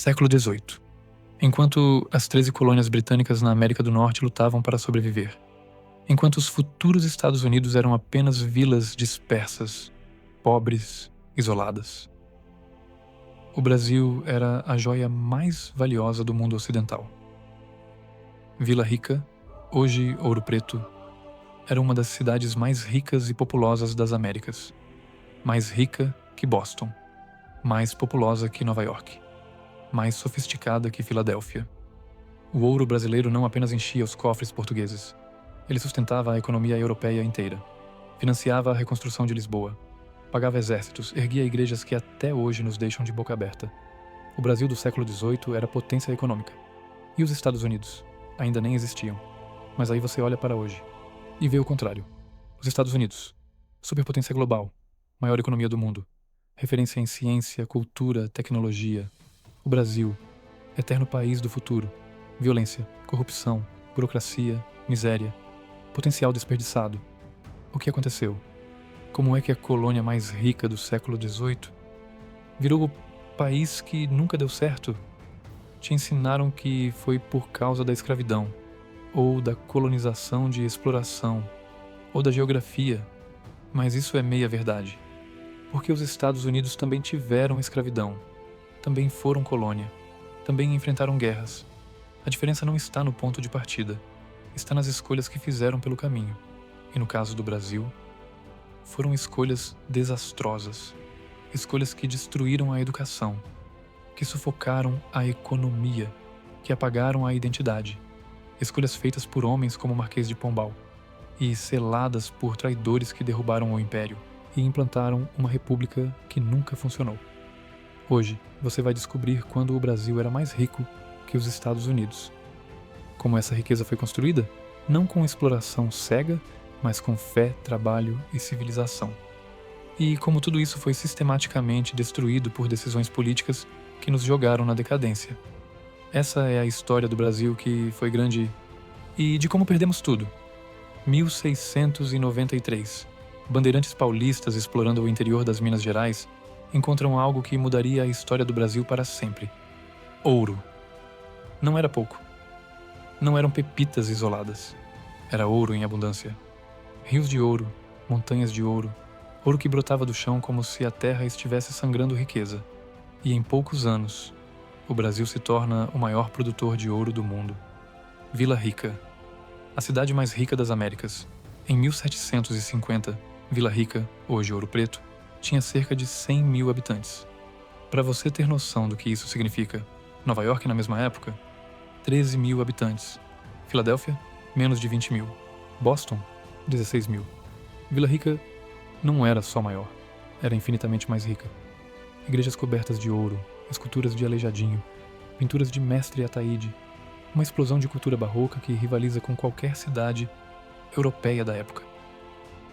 Século XVIII. Enquanto as 13 colônias britânicas na América do Norte lutavam para sobreviver. Enquanto os futuros Estados Unidos eram apenas vilas dispersas, pobres, isoladas. O Brasil era a joia mais valiosa do mundo ocidental. Vila Rica, hoje Ouro Preto, era uma das cidades mais ricas e populosas das Américas. Mais rica que Boston. Mais populosa que Nova York. Mais sofisticada que Filadélfia. O ouro brasileiro não apenas enchia os cofres portugueses. Ele sustentava a economia europeia inteira. Financiava a reconstrução de Lisboa. Pagava exércitos, erguia igrejas que até hoje nos deixam de boca aberta. O Brasil do século XVIII era potência econômica. E os Estados Unidos? Ainda nem existiam. Mas aí você olha para hoje e vê o contrário. Os Estados Unidos, superpotência global, maior economia do mundo, referência em ciência, cultura, tecnologia. O Brasil, eterno país do futuro, violência, corrupção, burocracia, miséria, potencial desperdiçado. O que aconteceu? Como é que a colônia mais rica do século XVIII virou o país que nunca deu certo? Te ensinaram que foi por causa da escravidão, ou da colonização de exploração, ou da geografia, mas isso é meia verdade. Porque os Estados Unidos também tiveram escravidão, também foram colônia, também enfrentaram guerras. A diferença não está no ponto de partida, está nas escolhas que fizeram pelo caminho. E no caso do Brasil, foram escolhas desastrosas, escolhas que destruíram a educação, que sufocaram a economia, que apagaram a identidade, escolhas feitas por homens como o Marquês de Pombal e seladas por traidores que derrubaram o império e implantaram uma república que nunca funcionou. Hoje, você vai descobrir quando o Brasil era mais rico que os Estados Unidos. Como essa riqueza foi construída? Não com exploração cega, mas com fé, trabalho e civilização. E como tudo isso foi sistematicamente destruído por decisões políticas que nos jogaram na decadência. Essa é a história do Brasil que foi grande e de como perdemos tudo. 1693. Bandeirantes paulistas explorando o interior das Minas Gerais encontram algo que mudaria a história do Brasil para sempre. Ouro. Não era pouco. Não eram pepitas isoladas. Era ouro em abundância. Rios de ouro, montanhas de ouro, ouro que brotava do chão como se a terra estivesse sangrando riqueza. E em poucos anos, o Brasil se torna o maior produtor de ouro do mundo. Vila Rica, a cidade mais rica das Américas. Em 1750, Vila Rica, hoje Ouro Preto, tinha cerca de 100 mil habitantes. Para você ter noção do que isso significa, Nova York, na mesma época, 13 mil habitantes. Filadélfia, menos de 20 mil. Boston, 16 mil. Vila Rica não era só maior, era infinitamente mais rica. Igrejas cobertas de ouro, esculturas de Aleijadinho, pinturas de Mestre Ataíde, uma explosão de cultura barroca que rivaliza com qualquer cidade europeia da época.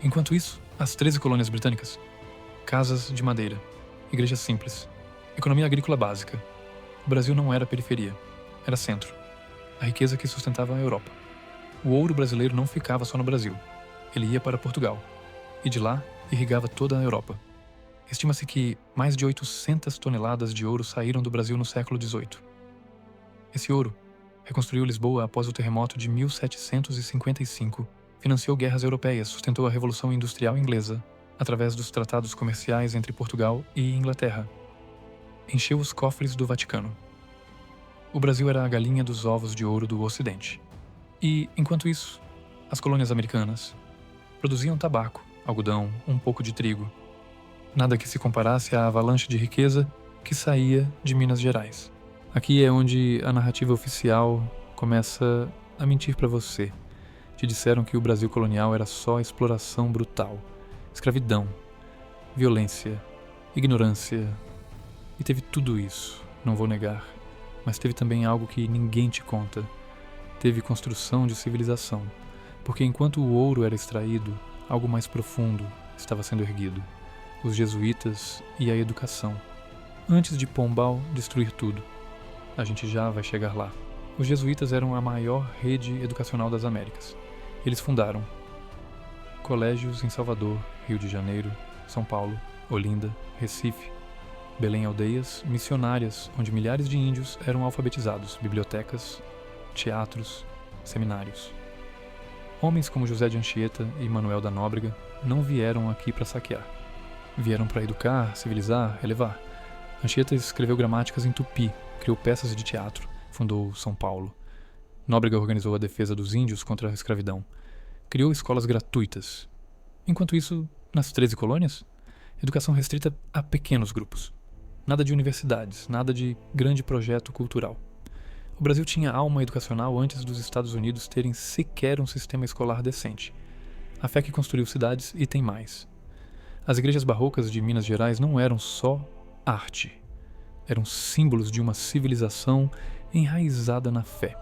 Enquanto isso, as 13 colônias britânicas, casas de madeira, igrejas simples, economia agrícola básica. O Brasil não era periferia, era centro, a riqueza que sustentava a Europa. O ouro brasileiro não ficava só no Brasil, ele ia para Portugal, e de lá irrigava toda a Europa. Estima-se que mais de 800 toneladas de ouro saíram do Brasil no século XVIII. Esse ouro reconstruiu Lisboa após o terremoto de 1755, financiou guerras europeias, sustentou a Revolução Industrial Inglesa, através dos tratados comerciais entre Portugal e Inglaterra. Encheu os cofres do Vaticano. O Brasil era a galinha dos ovos de ouro do Ocidente. E, enquanto isso, as colônias americanas produziam tabaco, algodão, um pouco de trigo. Nada que se comparasse à avalanche de riqueza que saía de Minas Gerais. Aqui é onde a narrativa oficial começa a mentir para você. Te disseram que o Brasil colonial era só exploração brutal, escravidão, violência, ignorância. E teve tudo isso, não vou negar. Mas teve também algo que ninguém te conta. Teve construção de civilização. Porque enquanto o ouro era extraído, algo mais profundo estava sendo erguido. Os jesuítas e a educação. Antes de Pombal destruir tudo. A gente já vai chegar lá. Os jesuítas eram a maior rede educacional das Américas. Eles fundaram colégios em Salvador, Rio de Janeiro, São Paulo, Olinda, Recife. Belém aldeias missionárias, onde milhares de índios eram alfabetizados, bibliotecas, teatros, seminários. Homens como José de Anchieta e Manuel da Nóbrega não vieram aqui para saquear. Vieram para educar, civilizar, elevar. Anchieta escreveu gramáticas em tupi, criou peças de teatro, fundou São Paulo. Nóbrega organizou a defesa dos índios contra a escravidão. Criou escolas gratuitas. Enquanto isso, nas 13 colônias, educação restrita a pequenos grupos. Nada de universidades, nada de grande projeto cultural. O Brasil tinha alma educacional antes dos Estados Unidos terem sequer um sistema escolar decente. A fé que construiu cidades e tem mais. As igrejas barrocas de Minas Gerais não eram só arte. Eram símbolos de uma civilização enraizada na fé.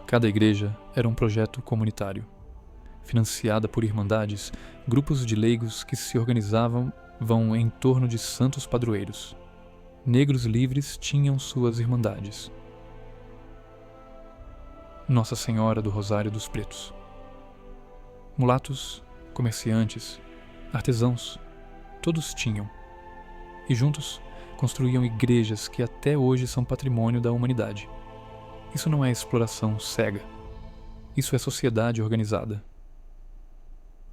Cada igreja era um projeto comunitário. Financiada por irmandades, grupos de leigos que se organizavam em torno de santos padroeiros. Negros livres tinham suas irmandades. Nossa Senhora do Rosário dos Pretos. Mulatos, comerciantes, artesãos, todos tinham. E juntos construíam igrejas que até hoje são patrimônio da humanidade. Isso não é exploração cega. Isso é sociedade organizada.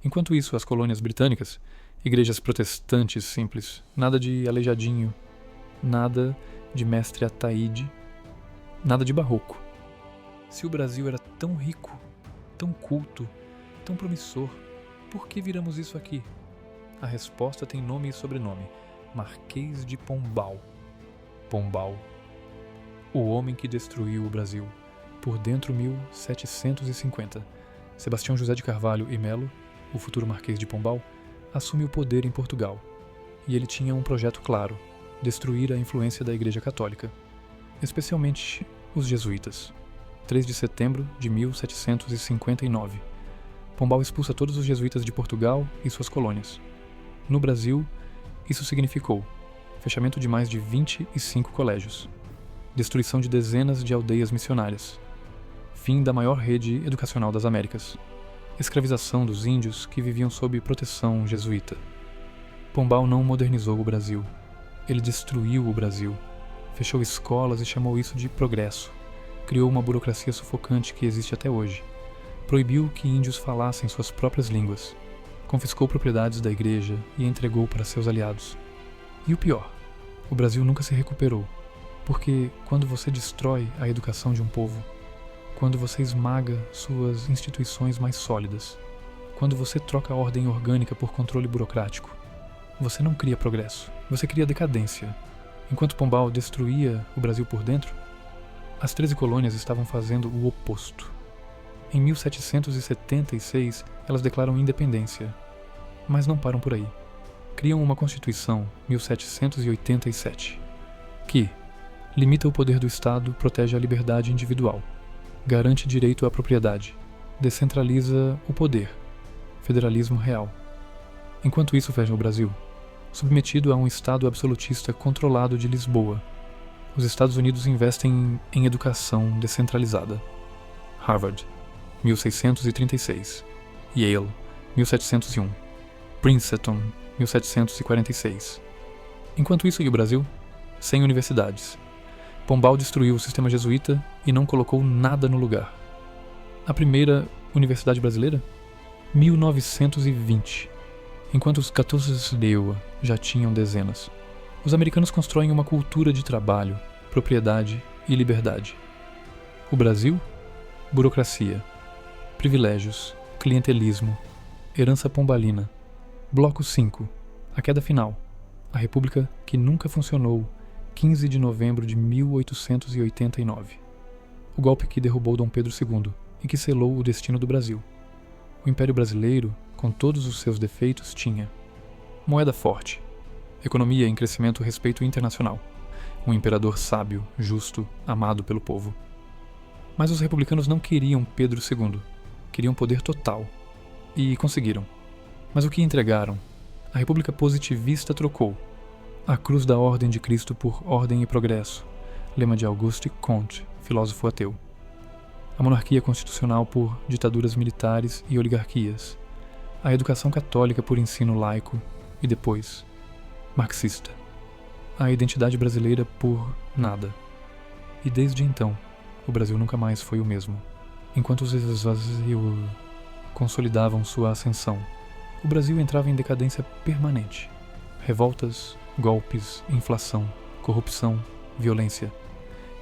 Enquanto isso, as colônias britânicas, igrejas protestantes simples, nada de aleijadinho, nada de mestre Ataíde, nada de barroco. Se o Brasil era tão rico, tão culto, tão promissor, por que viramos isso aqui? A resposta tem nome e sobrenome: Marquês de Pombal. Pombal, o homem que destruiu o Brasil, por dentro 1750. Sebastião José de Carvalho e Melo, o futuro Marquês de Pombal, assume o poder em Portugal. E ele tinha um projeto claro: destruir a influência da Igreja Católica, especialmente os jesuítas. 3 de setembro de 1759. Pombal expulsa todos os jesuítas de Portugal e suas colônias. No Brasil, isso significou fechamento de mais de 25 colégios, destruição de dezenas de aldeias missionárias, fim da maior rede educacional das Américas, escravização dos índios que viviam sob proteção jesuíta. Pombal não modernizou o Brasil. Ele destruiu o Brasil, fechou escolas e chamou isso de progresso. Criou uma burocracia sufocante que existe até hoje. Proibiu que índios falassem suas próprias línguas. Confiscou propriedades da igreja e entregou para seus aliados. E o pior, o Brasil nunca se recuperou. Porque quando você destrói a educação de um povo, quando você esmaga suas instituições mais sólidas, quando você troca a ordem orgânica por controle burocrático, você não cria progresso, você cria decadência. Enquanto Pombal destruía o Brasil por dentro, as 13 colônias estavam fazendo o oposto. Em 1776, elas declaram independência. Mas não param por aí. Criam uma Constituição, 1787, que limita o poder do Estado, protege a liberdade individual, garante direito à propriedade, descentraliza o poder, federalismo real. Enquanto isso, veja o Brasil, submetido a um Estado absolutista controlado de Lisboa. Os Estados Unidos investem em educação descentralizada. Harvard, 1636. Yale, 1701. Princeton, 1746. Enquanto isso, e o Brasil? Sem universidades. Pombal destruiu o sistema jesuíta e não colocou nada no lugar. A primeira universidade brasileira? 1920. Enquanto os 14 Leoa já tinham dezenas. Os americanos constroem uma cultura de trabalho, propriedade e liberdade. O Brasil? Burocracia, privilégios, clientelismo, herança pombalina. Bloco 5. A queda final. A república que nunca funcionou, 15 de novembro de 1889. O golpe que derrubou Dom Pedro II e que selou o destino do Brasil. O Império Brasileiro, com todos os seus defeitos, tinha moeda forte, economia em crescimento e respeito internacional, um imperador sábio, justo, amado pelo povo. Mas os republicanos não queriam Pedro II, queriam poder total. E conseguiram. Mas o que entregaram? A República Positivista trocou a cruz da Ordem de Cristo por Ordem e Progresso, lema de Auguste Comte, filósofo ateu. A monarquia constitucional por ditaduras militares e oligarquias. A educação católica por ensino laico e depois marxista. a identidade brasileira por nada. E desde então, o Brasil nunca mais foi o mesmo. Enquanto os esvazios consolidavam sua ascensão, o Brasil entrava em decadência permanente. Revoltas, golpes, inflação, corrupção, violência.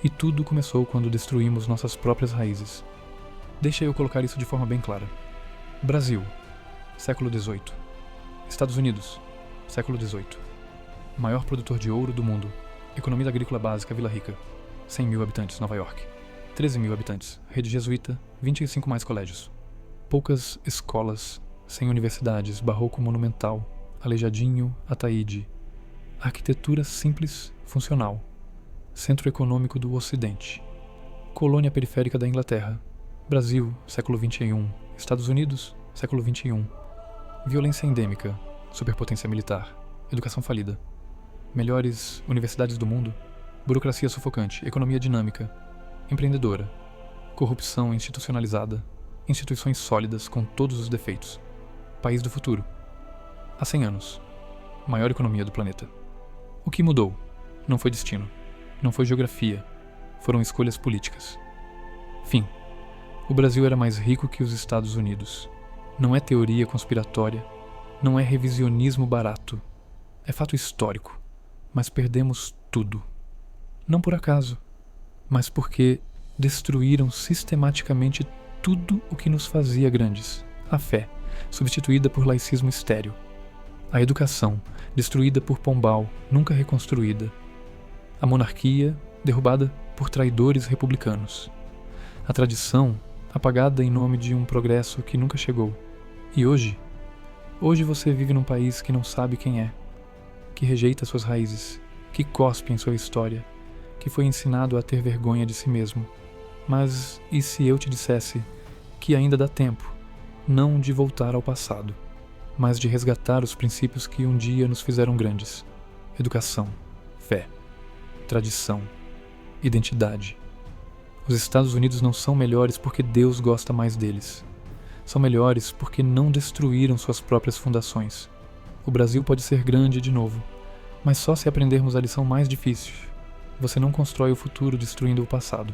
E tudo começou quando destruímos nossas próprias raízes. Deixa eu colocar isso de forma bem clara. Brasil, século XVIII. Estados Unidos, século XVIII. Maior produtor de ouro do mundo. Economia agrícola básica, Vila Rica. 100 mil habitantes, Nova York. 13 mil habitantes, rede jesuíta, 25 mais colégios. Poucas escolas, sem universidades, barroco monumental, Aleijadinho, Ataíde. Arquitetura simples, funcional. Centro econômico do Ocidente. Colônia periférica da Inglaterra. Brasil, século XXI. Estados Unidos, século XXI. Violência endêmica, superpotência militar, educação falida. Melhores universidades do mundo, burocracia sufocante, economia dinâmica, empreendedora, corrupção institucionalizada, instituições sólidas com todos os defeitos. País do futuro. Há 100 anos. Maior economia do planeta. O que mudou? Não foi destino. Não foi geografia. Foram escolhas políticas. Fim. O Brasil era mais rico que os Estados Unidos. Não é teoria conspiratória. Não é revisionismo barato. É fato histórico. Mas perdemos tudo. Não por acaso, mas porque destruíram sistematicamente tudo o que nos fazia grandes. A fé, substituída por laicismo estéril. A educação, destruída por Pombal, nunca reconstruída. A monarquia, derrubada por traidores republicanos. A tradição, apagada em nome de um progresso que nunca chegou. E hoje? Hoje você vive num país que não sabe quem é, que rejeita suas raízes, que cospe em sua história, que foi ensinado a ter vergonha de si mesmo. Mas e se eu te dissesse que ainda dá tempo, não de voltar ao passado, mas de resgatar os princípios que um dia nos fizeram grandes? Educação, fé, tradição, identidade. Os Estados Unidos não são melhores porque Deus gosta mais deles. São melhores porque não destruíram suas próprias fundações. O Brasil pode ser grande de novo, mas só se aprendermos a lição mais difícil. Você não constrói o futuro destruindo o passado.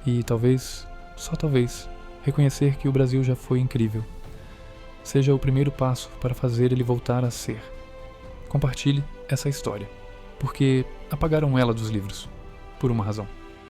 E talvez, só talvez, reconhecer que o Brasil já foi incrível seja o primeiro passo para fazer ele voltar a ser. Compartilhe essa história, porque apagaram ela dos livros, por uma razão.